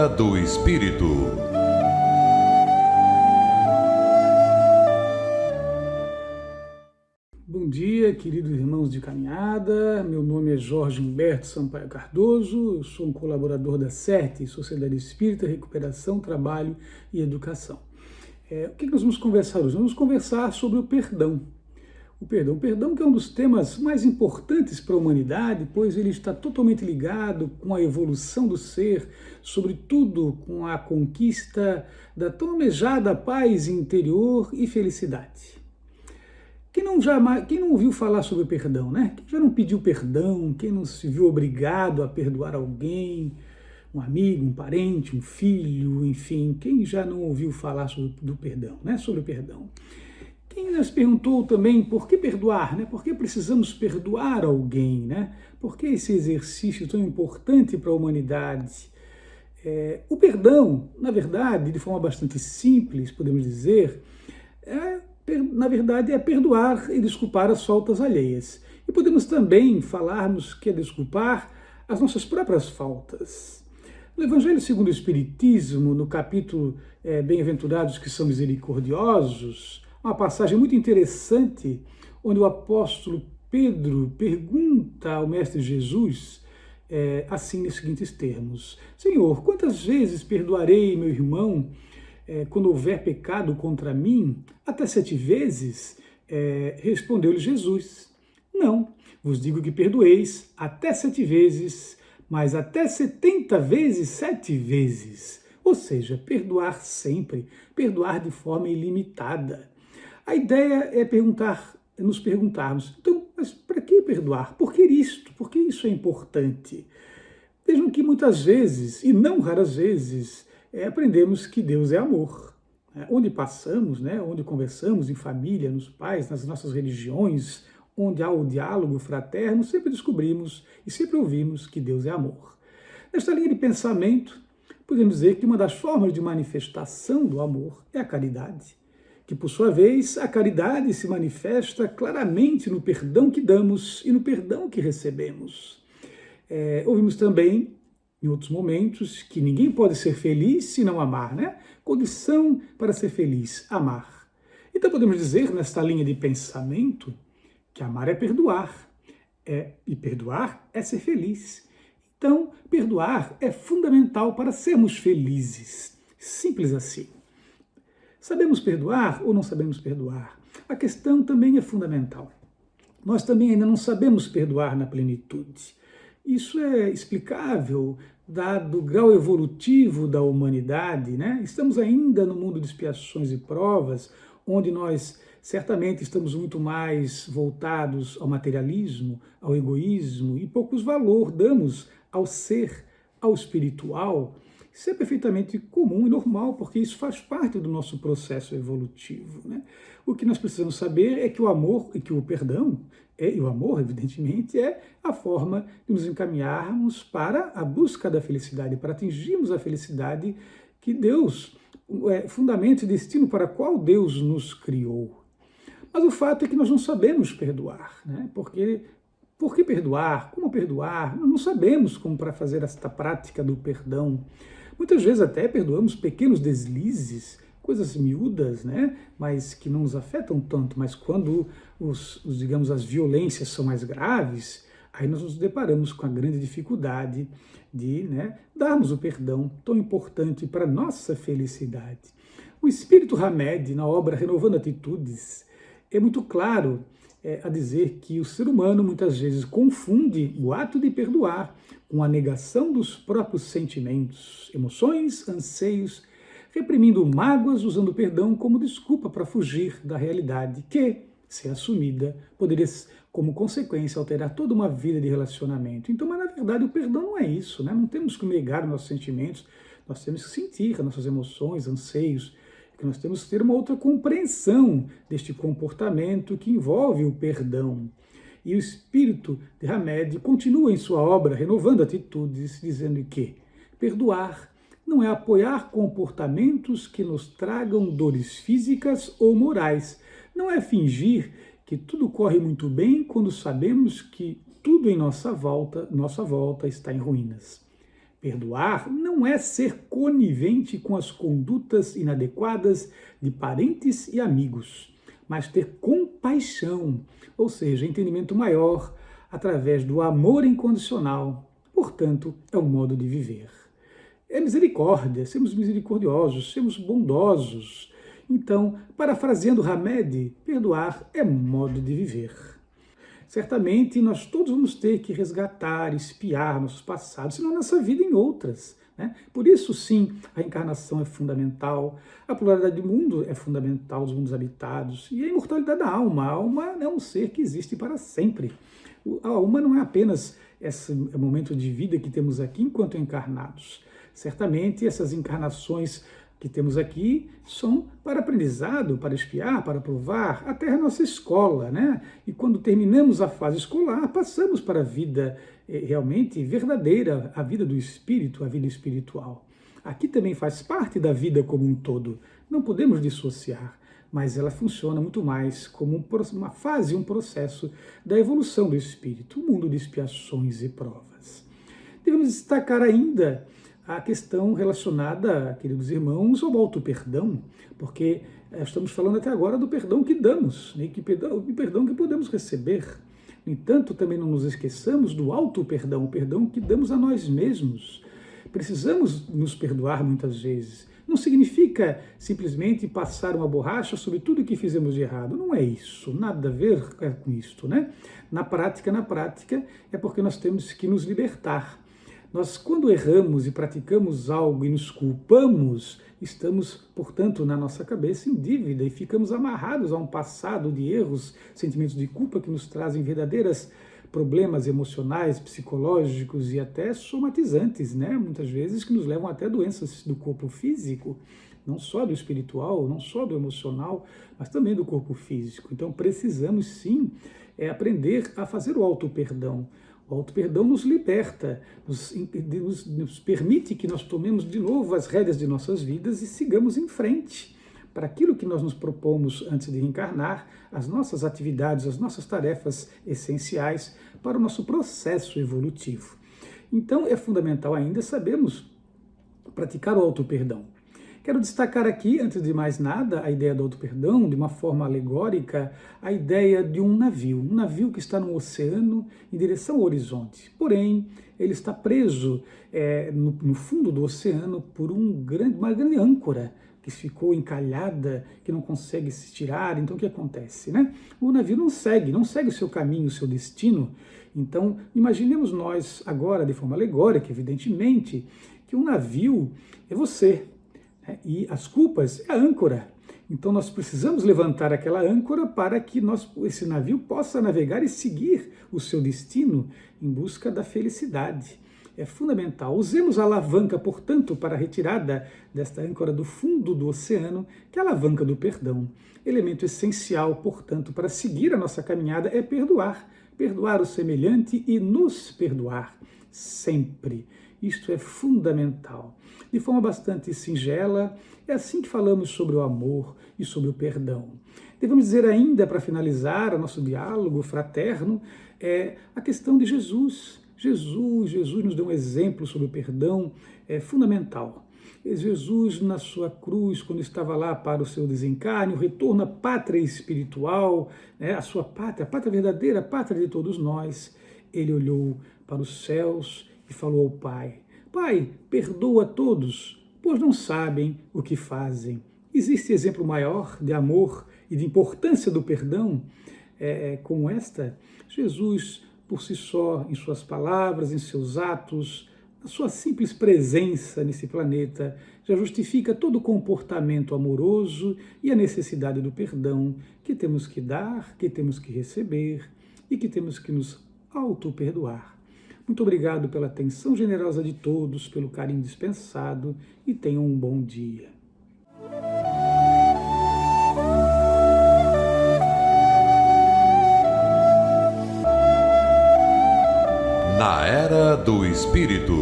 Obra do Espírito. Bom dia, queridos irmãos de caminhada. Meu nome é Jorge Humberto Sampaio Cardoso, eu sou um colaborador da SERT, Sociedade Espírita, Recuperação, Trabalho e Educação. O que nós vamos conversar hoje? Vamos conversar sobre o perdão. O perdão que é um dos temas mais importantes para a humanidade, pois ele está totalmente ligado com a evolução do ser, sobretudo com a conquista da tão almejada paz interior e felicidade. Quem não ouviu falar sobre o perdão, né? Quem já não pediu perdão, quem não se viu obrigado a perdoar alguém, um amigo, um parente, um filho, enfim, quem já não ouviu falar sobre o perdão? Quem nos perguntou também por que perdoar, né? Por que precisamos perdoar alguém, né? Por que esse exercício tão importante para a humanidade? O perdão, na verdade, de forma bastante simples, podemos dizer, na verdade é perdoar e desculpar as faltas alheias. E podemos também falarmos que é desculpar as nossas próprias faltas. No Evangelho segundo o Espiritismo, no capítulo Bem-aventurados que são misericordiosos, uma passagem muito interessante, onde o apóstolo Pedro pergunta ao Mestre Jesus, assim, nos seguintes termos: Senhor, quantas vezes perdoarei meu irmão quando houver pecado contra mim? Até 7 vezes? Respondeu-lhe Jesus: Não, vos digo que perdoeis até 7 vezes, mas até 70 vezes 7 vezes. Ou seja, perdoar sempre, perdoar de forma ilimitada. A ideia é nos perguntarmos, então, mas para que perdoar? Por que isto? Por que isso é importante? Vejam que muitas vezes, e não raras vezes, aprendemos que Deus é amor. Onde passamos, onde conversamos, em família, nos pais, nas nossas religiões, onde há o diálogo fraterno, sempre descobrimos e sempre ouvimos que Deus é amor. Nesta linha de pensamento, podemos dizer que uma das formas de manifestação do amor é a caridade, que, por sua vez, a caridade se manifesta claramente no perdão que damos e no perdão que recebemos. Ouvimos também, em outros momentos, que ninguém pode ser feliz se não amar, né? Condição para ser feliz, amar. Então podemos dizer, nesta linha de pensamento, que amar é perdoar, e perdoar é ser feliz. Então, perdoar é fundamental para sermos felizes. Simples assim. Sabemos perdoar ou não sabemos perdoar? A questão também é fundamental. Nós também ainda não sabemos perdoar na plenitude. Isso é explicável, dado o grau evolutivo da humanidade, né? Estamos ainda no mundo de expiações e provas, onde nós certamente estamos muito mais voltados ao materialismo, ao egoísmo, e poucos valor damos ao ser, ao espiritual. Isso é perfeitamente comum e normal, porque isso faz parte do nosso processo evolutivo, né? O que nós precisamos saber é que o amor e que o perdão, e o amor, evidentemente, é a forma de nos encaminharmos para a busca da felicidade, para atingirmos a felicidade que Deus, fundamento e destino para a qual Deus nos criou. Mas o fato é que nós não sabemos perdoar, né? Porque por que perdoar? Como perdoar? Nós não sabemos como para fazer esta prática do perdão. Muitas vezes até perdoamos pequenos deslizes, coisas miúdas, né? Mas que não nos afetam tanto. Mas quando digamos, as violências são mais graves, aí nós nos deparamos com a grande dificuldade de darmos o perdão tão importante para a nossa felicidade. O Espírito Hamed, na obra Renovando Atitudes, é muito claro a dizer que o ser humano muitas vezes confunde o ato de perdoar com a negação dos próprios sentimentos, emoções, anseios, reprimindo mágoas, usando o perdão como desculpa para fugir da realidade que, se assumida, poderia, como consequência, alterar toda uma vida de relacionamento. Então, mas na verdade o perdão não é isso, né? Não temos que negar os nossos sentimentos, nós temos que sentir as nossas emoções, anseios, que nós temos que ter uma outra compreensão deste comportamento que envolve o perdão. E o Espírito de Hamed continua em sua obra Renovando Atitudes, dizendo que perdoar não é apoiar comportamentos que nos tragam dores físicas ou morais, não é fingir que tudo corre muito bem quando sabemos que tudo em nossa volta está em ruínas. Perdoar não é ser conivente com as condutas inadequadas de parentes e amigos, mas ter compaixão, ou seja, entendimento maior através do amor incondicional. Portanto, é um modo de viver. É misericórdia, sermos misericordiosos, sermos bondosos. Então, parafraseando Hamed, perdoar é modo de viver. Certamente nós todos vamos ter que resgatar, espiar nossos passados, senão nessa vida em outras. Né? Por isso, sim, a encarnação é fundamental, a pluralidade do mundo é fundamental, dos mundos habitados, e a imortalidade da alma. A alma é um ser que existe para sempre. A alma não é apenas esse momento de vida que temos aqui enquanto encarnados. Certamente essas encarnações que temos aqui são para aprendizado, para espiar, para provar. A Terra é nossa escola, né? E quando terminamos a fase escolar, passamos para a vida realmente verdadeira, a vida do espírito, a vida espiritual. Aqui também faz parte da vida como um todo. Não podemos dissociar, mas ela funciona muito mais como uma fase, um processo da evolução do espírito, um mundo de expiações e provas. Devemos destacar ainda a questão relacionada, queridos irmãos, ao auto-perdão, porque estamos falando até agora do perdão que damos, né, o perdão que podemos receber. No entanto, também não nos esqueçamos do auto-perdão, o perdão que damos a nós mesmos. Precisamos nos perdoar muitas vezes. Não significa simplesmente passar uma borracha sobre tudo que fizemos de errado. Não é isso, nada a ver com isto, né? Na prática, é porque nós temos que nos libertar. Nós, quando erramos e praticamos algo e nos culpamos, estamos, portanto, na nossa cabeça em dívida e ficamos amarrados a um passado de erros, sentimentos de culpa que nos trazem verdadeiros problemas emocionais, psicológicos e até somatizantes, né? Muitas vezes que nos levam até doenças do corpo físico, não só do espiritual, não só do emocional, mas também do corpo físico. Então precisamos sim aprender a fazer o auto-perdão. O auto-perdão nos liberta, nos permite que nós tomemos de novo as rédeas de nossas vidas e sigamos em frente para aquilo que nós nos propomos antes de reencarnar, as nossas atividades, as nossas tarefas essenciais para o nosso processo evolutivo. Então é fundamental ainda sabermos praticar o auto-perdão. Quero destacar aqui, antes de mais nada, a ideia do auto-perdão, de uma forma alegórica, a ideia de um navio que está no oceano em direção ao horizonte. Porém, ele está preso no fundo do oceano por uma grande âncora que ficou encalhada, que não consegue se tirar. Então, o que acontece? Né? O navio não segue o seu caminho, o seu destino. Então, imaginemos nós agora, de forma alegórica, evidentemente, que um navio é você, e as culpas é a âncora. Então nós precisamos levantar aquela âncora para que esse navio possa navegar e seguir o seu destino em busca da felicidade. É fundamental. Usemos a alavanca, portanto, para a retirada desta âncora do fundo do oceano, que é a alavanca do perdão. Elemento essencial, portanto, para seguir a nossa caminhada é perdoar. Perdoar o semelhante e nos perdoar sempre. Isto é fundamental. De forma bastante singela, é assim que falamos sobre o amor e sobre o perdão. Devemos dizer ainda, para finalizar o nosso diálogo fraterno, a questão de Jesus. Jesus nos deu um exemplo sobre o perdão fundamental. Jesus, na sua cruz, quando estava lá para o seu desencarne, o retorno à pátria espiritual, a sua pátria, a pátria verdadeira, a pátria de todos nós, ele olhou para os céus e falou ao Pai: Pai, perdoa a todos, pois não sabem o que fazem. Existe exemplo maior de amor e de importância do perdão como esta? Jesus, por si só, em suas palavras, em seus atos, a sua simples presença nesse planeta, já justifica todo o comportamento amoroso e a necessidade do perdão que temos que dar, que temos que receber e que temos que nos auto-perdoar. Muito obrigado pela atenção generosa de todos, pelo carinho dispensado e tenham um bom dia. Na Era do Espírito.